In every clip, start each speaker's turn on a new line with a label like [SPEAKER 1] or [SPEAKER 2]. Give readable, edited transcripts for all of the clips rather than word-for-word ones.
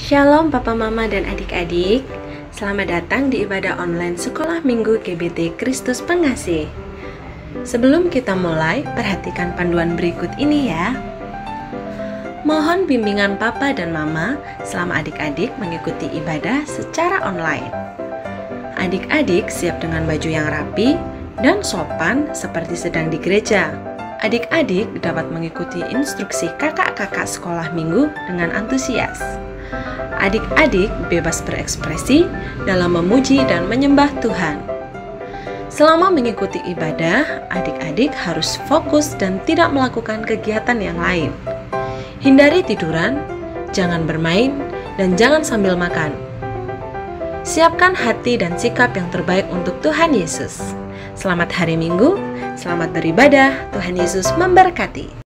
[SPEAKER 1] Shalom Papa Mama dan adik-adik. Selamat datang di ibadah online Sekolah Minggu GBT Kristus Pengasih. Sebelum kita mulai, perhatikan panduan berikut ini ya. Mohon bimbingan Papa dan Mama selama adik-adik mengikuti ibadah secara online. Adik-adik siap dengan baju yang rapi dan sopan seperti sedang di gereja. Adik-adik dapat mengikuti instruksi kakak-kakak sekolah minggu dengan antusias. Adik-adik bebas berekspresi dalam memuji dan menyembah Tuhan. Selama mengikuti ibadah, adik-adik harus fokus dan tidak melakukan kegiatan yang lain. Hindari tiduran, jangan bermain, dan jangan sambil makan. Siapkan hati dan sikap yang terbaik untuk Tuhan Yesus. Selamat hari Minggu, selamat beribadah, Tuhan Yesus memberkati.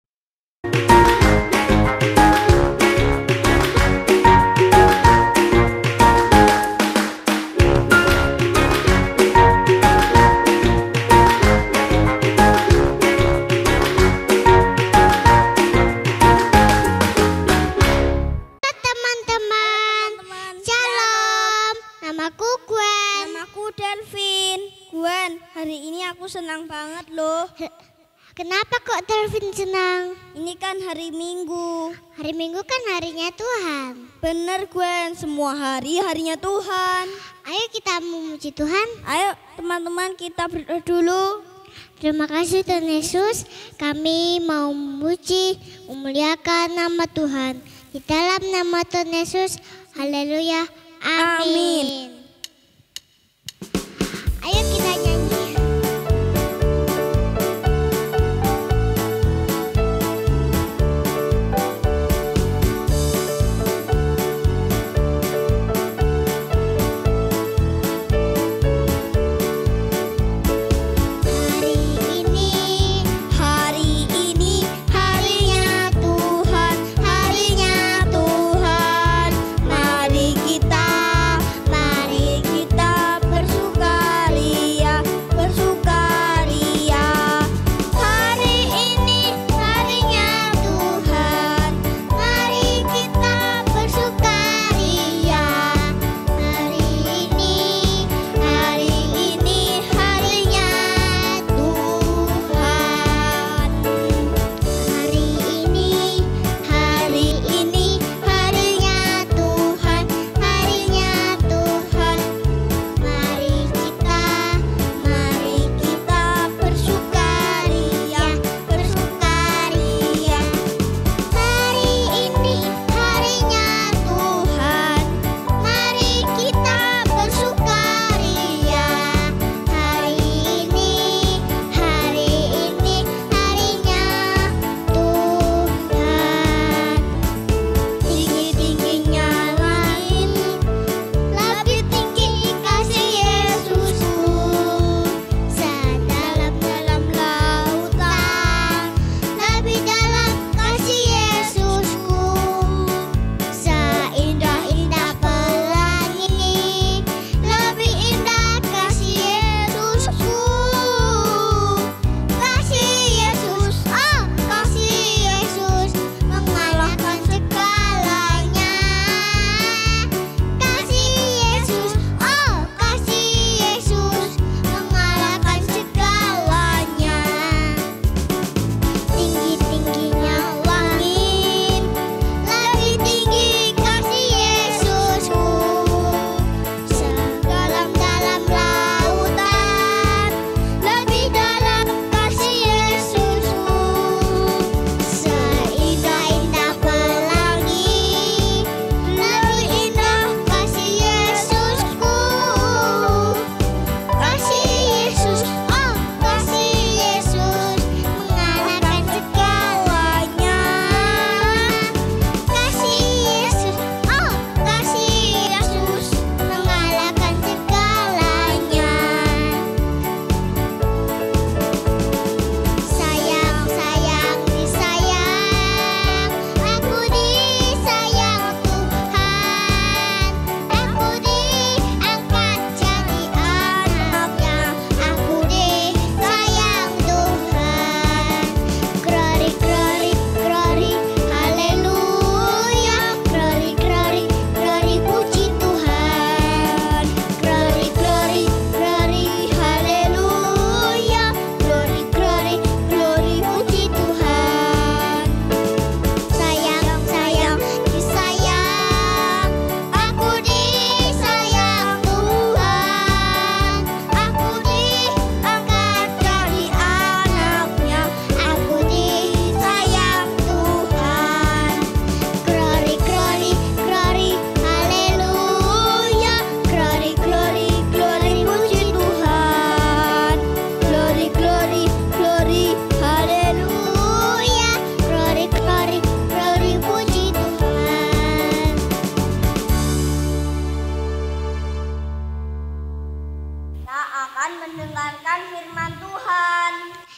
[SPEAKER 2] Hari ini aku senang banget loh.
[SPEAKER 3] Kenapa kok Delvin senang?
[SPEAKER 2] Ini kan hari Minggu.
[SPEAKER 3] Hari Minggu kan harinya Tuhan.
[SPEAKER 2] Bener Gwen, semua hari harinya Tuhan.
[SPEAKER 3] Ayo kita memuji Tuhan.
[SPEAKER 2] Ayo teman-teman kita berdoa dulu.
[SPEAKER 3] Terima kasih Tuhan Yesus. Kami mau memuji, memuliakan nama Tuhan. Di dalam nama Tuhan Yesus. Haleluya. Amin. Ayo kita nyanyi.
[SPEAKER 2] Mari kita bersukaria.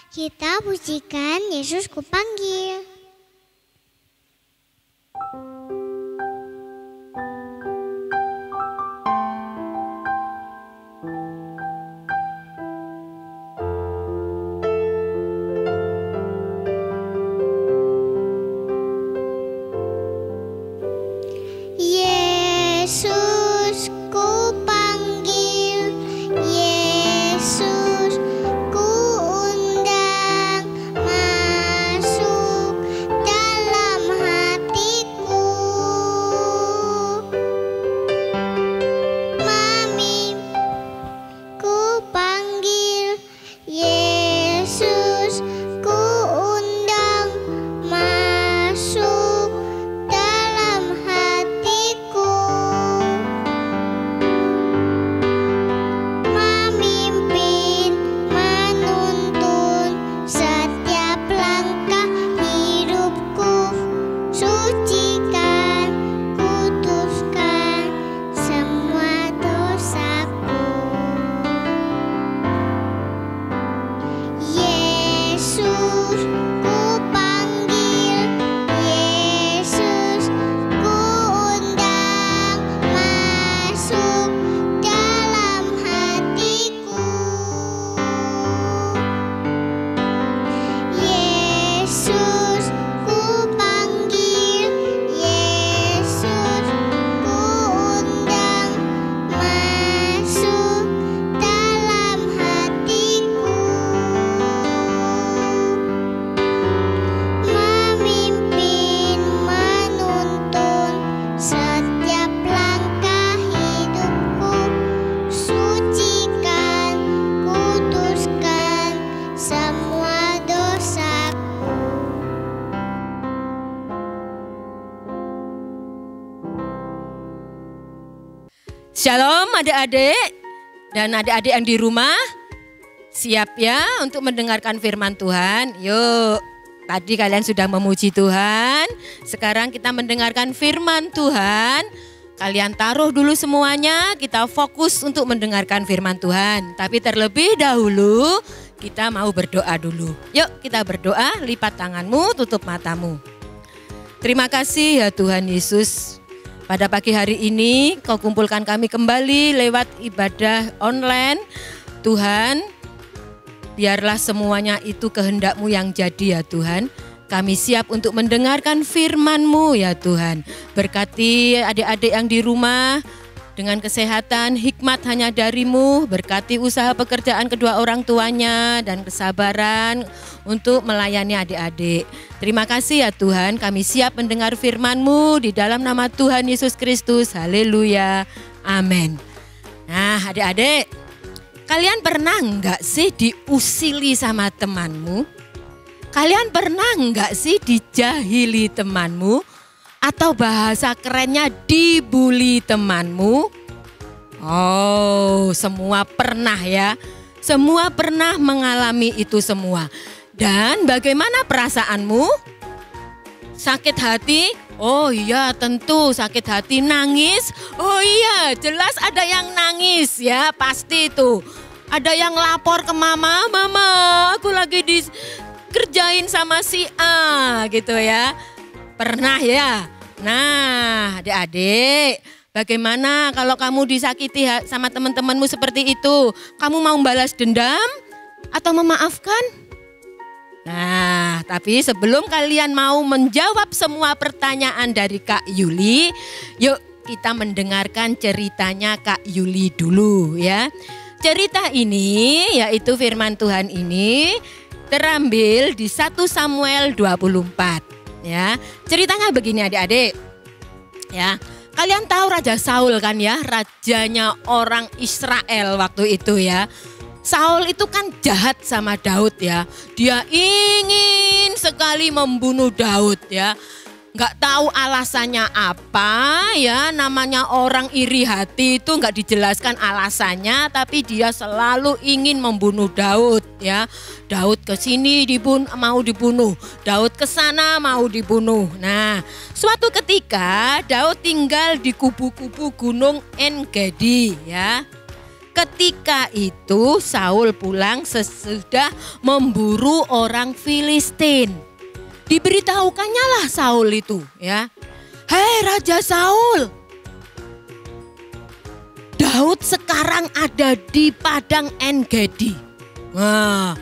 [SPEAKER 3] Kita pujikan Yesus kupanggil. Yesus kupanggil, Yesus ku undang masuk dalam hatiku. Mami ku panggil, Yesus ku undang masuk dalam hatiku. Memimpin, menuntun setiap langkah hidupku. Sucikan, kuduskan semua dosaku. Yesus ku panggil, Yesus ku undang masuk dalam hatiku. Yesus ku panggil, Yesus ku undang masuk dalam hatiku. Memimpin, menuntun setiap langkah hidupku. Sucikan, kuduskan semua dosaku.
[SPEAKER 4] Shalom adik-adik dan adik-adik yang di rumah. Siap ya untuk mendengarkan firman Tuhan? Yuk, tadi kalian sudah memuji Tuhan. Sekarang kita mendengarkan firman Tuhan. Kalian taruh dulu semuanya, kita fokus untuk mendengarkan firman Tuhan. Tapi terlebih dahulu kita mau berdoa dulu. Yuk kita berdoa, lipat tanganmu, tutup matamu. Terima kasih ya Tuhan Yesus. Pada pagi hari ini Kau kumpulkan kami kembali lewat ibadah online. Tuhan, biarlah semuanya itu kehendak-Mu yang jadi ya Tuhan. Kami siap untuk mendengarkan firman-Mu ya Tuhan. Berkati adik-adik yang di rumah dengan kesehatan, hikmat hanya dari-Mu. Berkati usaha pekerjaan kedua orang tuanya dan kesabaran untuk melayani adik-adik. Terima kasih ya Tuhan, kami siap mendengar firman-Mu di dalam nama Tuhan Yesus Kristus. Haleluya, amin. Nah adik-adik, kalian pernah enggak sih diusili sama temanmu? Kalian pernah enggak sih dijahili temanmu? Atau bahasa kerennya dibully temanmu? Oh, semua pernah ya. Semua pernah mengalami itu semua. Dan bagaimana perasaanmu? Sakit hati? Oh iya tentu sakit hati. Nangis? Oh iya jelas ada yang nangis ya, pasti itu. Ada yang lapor ke mama, mama aku lagi dikerjain sama si A gitu ya. Pernah ya? Nah adik-adik, bagaimana kalau kamu disakiti sama teman-temanmu seperti itu? Kamu mau balas dendam atau memaafkan? Nah, tapi sebelum kalian mau menjawab semua pertanyaan dari Kak Yuli, yuk kita mendengarkan ceritanya Kak Yuli dulu ya. Cerita ini, yaitu firman Tuhan ini, terambil di 1 Samuel 24 ya. Ceritanya begini adik-adik ya. Kalian tahu Raja Saul kan ya, rajanya orang Israel waktu itu ya. Saul itu kan jahat sama Daud ya. Dia ingin sekali membunuh Daud ya. Nggak tahu alasannya apa ya, namanya orang iri hati itu nggak dijelaskan alasannya, tapi dia selalu ingin membunuh Daud ya. Daud ke sini mau dibunuh, Daud ke sana mau dibunuh. Nah, suatu ketika Daud tinggal di kubu-kubu Gunung En Gedi ya. ketika itu Saul pulang sesudah memburu orang Filistin. Diberitahukannya lah Saul itu ya. Hei Raja Saul, Daud sekarang ada di padang En-Gedi. Nah,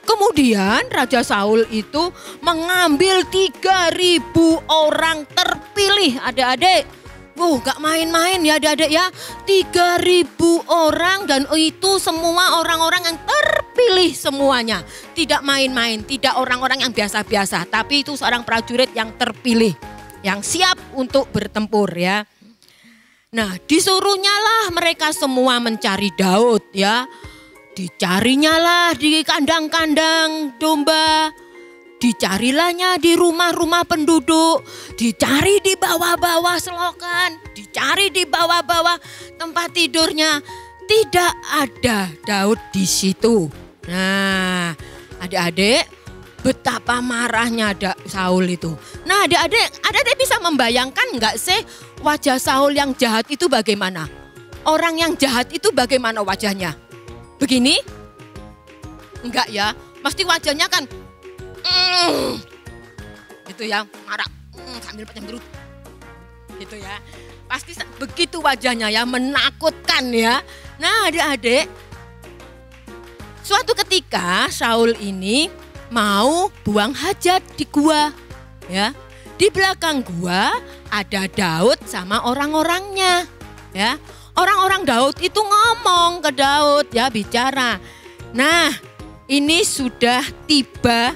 [SPEAKER 4] kemudian Raja Saul itu mengambil 3.000 orang terpilih, adik-adik. Gak main-main ya adik-adik ya. 3.000 orang dan itu semua orang-orang yang terpilih semuanya. Tidak main-main, tidak orang-orang yang biasa-biasa. Tapi itu seorang prajurit yang terpilih, yang siap untuk bertempur ya. Nah, disuruhnya lah mereka semua mencari Daud ya. Dicarinya lah di kandang-kandang domba. Dicarilahnya di rumah-rumah penduduk. Dicari di bawah-bawah selokan. Dicari di bawah-bawah tempat tidurnya. Tidak ada Daud di situ. Nah, adik-adik, betapa marahnya Saul itu. Nah, adik-adik bisa membayangkan enggak sih wajah Saul yang jahat itu bagaimana? Orang yang jahat itu bagaimana wajahnya? Begini? Enggak ya, pasti wajahnya kan gitu ya, marah sambil panjang perut. Gitu ya. Pasti begitu wajahnya ya, menakutkan ya. Nah, adik-adik, suatu ketika Saul ini mau buang hajat di gua ya. Di belakang gua ada Daud sama orang-orangnya ya. Orang-orang Daud itu ngomong ke Daud ya, bicara. Nah, ini sudah tiba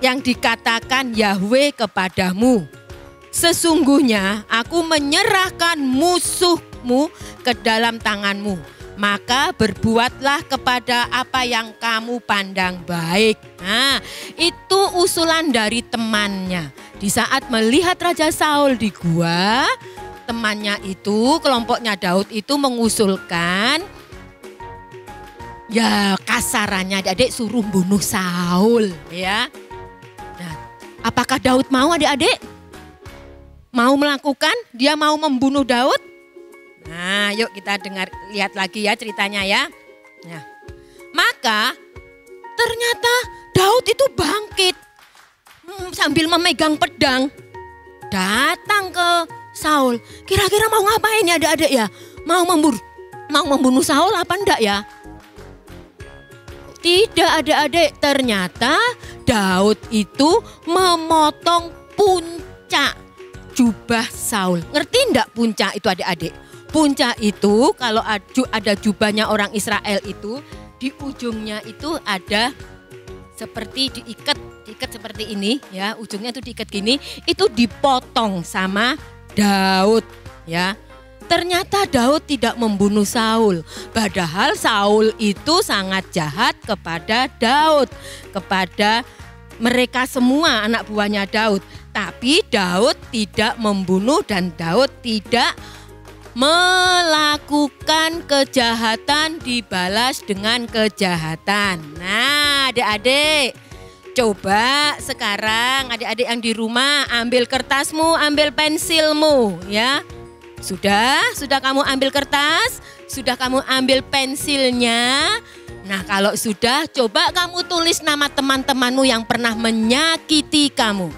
[SPEAKER 4] yang dikatakan Yahweh kepadamu. Sesungguhnya aku menyerahkan musuhmu ke dalam tanganmu. Maka berbuatlah kepada apa yang kamu pandang baik. Nah, itu usulan dari temannya. Di saat melihat Raja Saul di gua, temannya itu, kelompoknya Daud itu mengusulkan, ya kasarannya adik-adik suruh bunuh Saul ya. Nah, apakah Daud mau adik-adik? Mau melakukan? Dia mau membunuh Daud? Nah, yuk kita lihat lagi ya ceritanya ya. Nah, maka ternyata Daud itu bangkit sambil memegang pedang, datang ke Saul. Kira-kira mau ngapain ya adik-adik ya? Mau membunuh Saul apa enggak ya? Tidak adik-adik, ternyata Daud itu memotong puncak jubah Saul. Ngerti enggak puncak itu adik-adik? Puncak itu kalau ada jubahnya orang Israel itu, di ujungnya itu ada seperti diikat seperti ini ya, ujungnya itu diikat gini, itu dipotong sama Daud ya. Ternyata Daud tidak membunuh Saul, padahal Saul itu sangat jahat kepada Daud, kepada mereka semua anak buahnya Daud. Tapi Daud tidak membunuh dan Daud tidak melakukan kejahatan dibalas dengan kejahatan. Nah, adik-adik, coba sekarang adik-adik yang di rumah ambil kertasmu, ambil pensilmu ya. Sudah kamu ambil kertas, sudah kamu ambil pensilnya. Nah, kalau sudah, coba kamu tulis nama teman-temanmu yang pernah menyakiti kamu.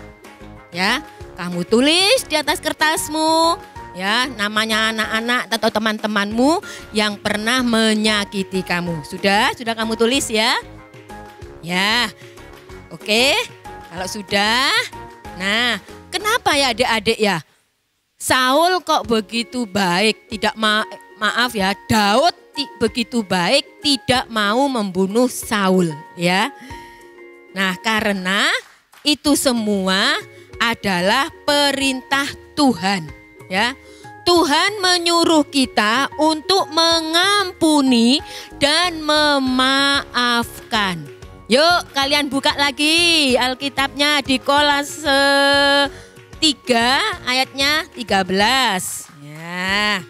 [SPEAKER 4] Ya, kamu tulis di atas kertasmu. Ya, namanya anak-anak atau teman-temanmu yang pernah menyakiti kamu. Sudah kamu tulis ya? Ya, oke. Kalau sudah, nah kenapa ya adik-adik ya? Saul kok begitu baik, maaf ya, Daud begitu baik tidak mau membunuh Saul ya. Nah, karena itu semua adalah perintah Tuhan ya. Tuhan menyuruh kita untuk mengampuni dan memaafkan. Yuk kalian buka lagi Alkitabnya di Kolose 3 ayatnya 13 ya.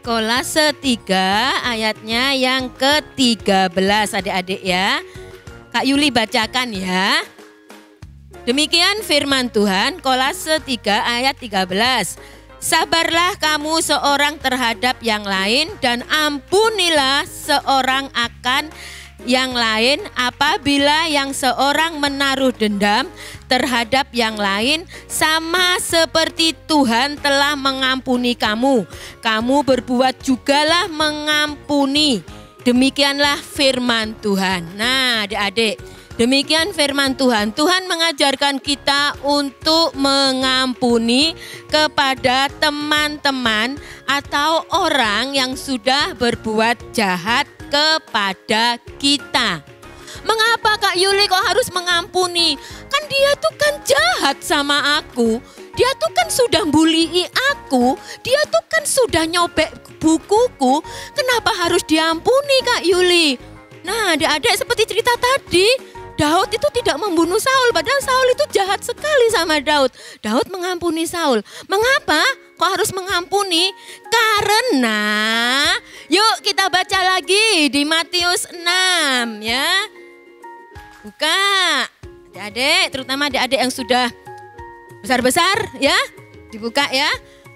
[SPEAKER 4] Kolose 3 ayatnya yang ke-13 adik-adik ya. Kak Yuli bacakan ya. Demikian firman Tuhan, Kolose 3 ayat 13. Sabarlah kamu seorang terhadap yang lain dan ampunilah seorang akan yang lain apabila yang seorang menaruh dendam terhadap yang lain, sama seperti Tuhan telah mengampuni kamu. Kamu berbuat jugalah mengampuni. Demikianlah firman Tuhan. Nah, adik-adik, demikian firman Tuhan. Tuhan mengajarkan kita untuk mengampuni kepada teman-teman atau orang yang sudah berbuat jahat kepada kita. Mengapa Kak Yuli kok harus mengampuni? Kan dia tuh kan jahat sama aku. Dia tuh kan sudah bully aku. Dia tuh kan sudah nyobek bukuku. Kenapa harus diampuni Kak Yuli? Nah, adik-adik, seperti cerita tadi, Daud itu tidak membunuh Saul, padahal Saul itu jahat sekali sama Daud. Daud mengampuni Saul. Mengapa kok harus mengampuni? Karena, yuk kita baca lagi di Matius 6 ya. Buka, adik-adik, terutama adik-adik yang sudah besar-besar ya. Dibuka ya.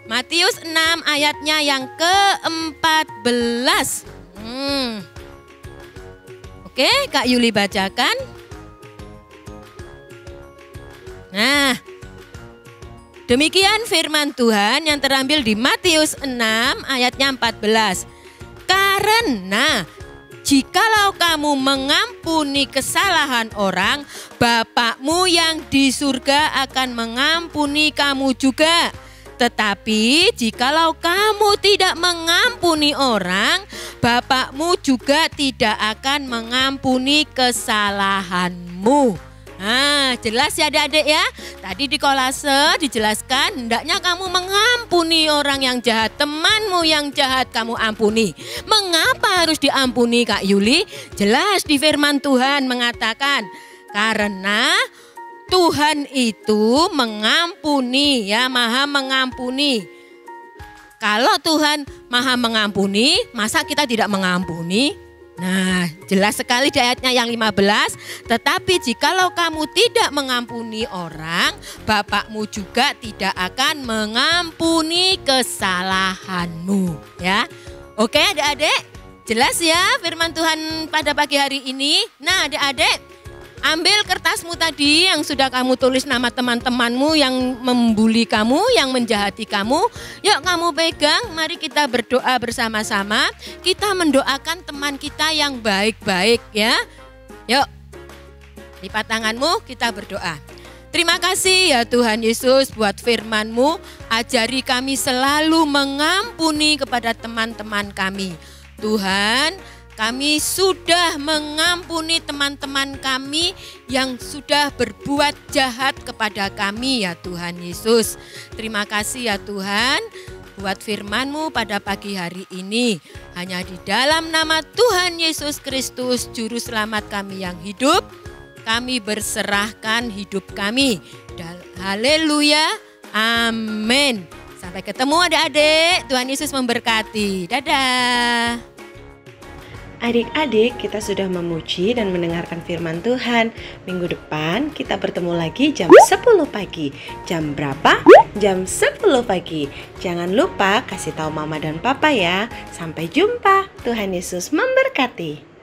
[SPEAKER 4] Matius 6 ayatnya yang ke-14. Oke, Kak Yuli bacakan. Nah, demikian firman Tuhan yang terambil di Matius 6 ayatnya 14. Karena jikalau kamu mengampuni kesalahan orang, Bapakmu yang di surga akan mengampuni kamu juga. Tetapi jikalau kamu tidak mengampuni orang, Bapakmu juga tidak akan mengampuni kesalahanmu. Nah, jelas ya adik-adik ya. Tadi di Kolase dijelaskan hendaknya kamu mengampuni orang yang jahat, temanmu yang jahat kamu ampuni. Mengapa harus diampuni Kak Yuli? Jelas di firman Tuhan mengatakan karena Tuhan itu mengampuni ya, maha mengampuni. Kalau Tuhan maha mengampuni, masa kita tidak mengampuni? Nah, jelas sekali di ayatnya yang 15. Tetapi jikalau kamu tidak mengampuni orang, Bapakmu juga tidak akan mengampuni kesalahanmu. Ya, oke adik-adik, jelas ya firman Tuhan pada pagi hari ini. Nah adik-adik, ambil kertasmu tadi yang sudah kamu tulis nama teman-temanmu yang membuli kamu, yang menjahati kamu. Yuk kamu pegang, mari kita berdoa bersama-sama. Kita mendoakan teman kita yang baik-baik ya. Yuk, lipat tanganmu, kita berdoa. Terima kasih ya Tuhan Yesus buat firman-Mu. Ajari kami selalu mengampuni kepada teman-teman kami. Tuhan, kami sudah mengampuni teman-teman kami yang sudah berbuat jahat kepada kami ya Tuhan Yesus. Terima kasih ya Tuhan buat firman-Mu pada pagi hari ini. Hanya di dalam nama Tuhan Yesus Kristus Juru Selamat kami yang hidup, kami berserahkan hidup kami. Haleluya, amin. Sampai ketemu adik-adik, Tuhan Yesus memberkati. Dadah.
[SPEAKER 1] Adik-adik, kita sudah memuji dan mendengarkan firman Tuhan. Minggu depan kita bertemu lagi jam 10 pagi. Jam berapa? Jam 10 pagi. Jangan lupa kasih tahu mama dan papa ya. Sampai jumpa. Tuhan Yesus memberkati.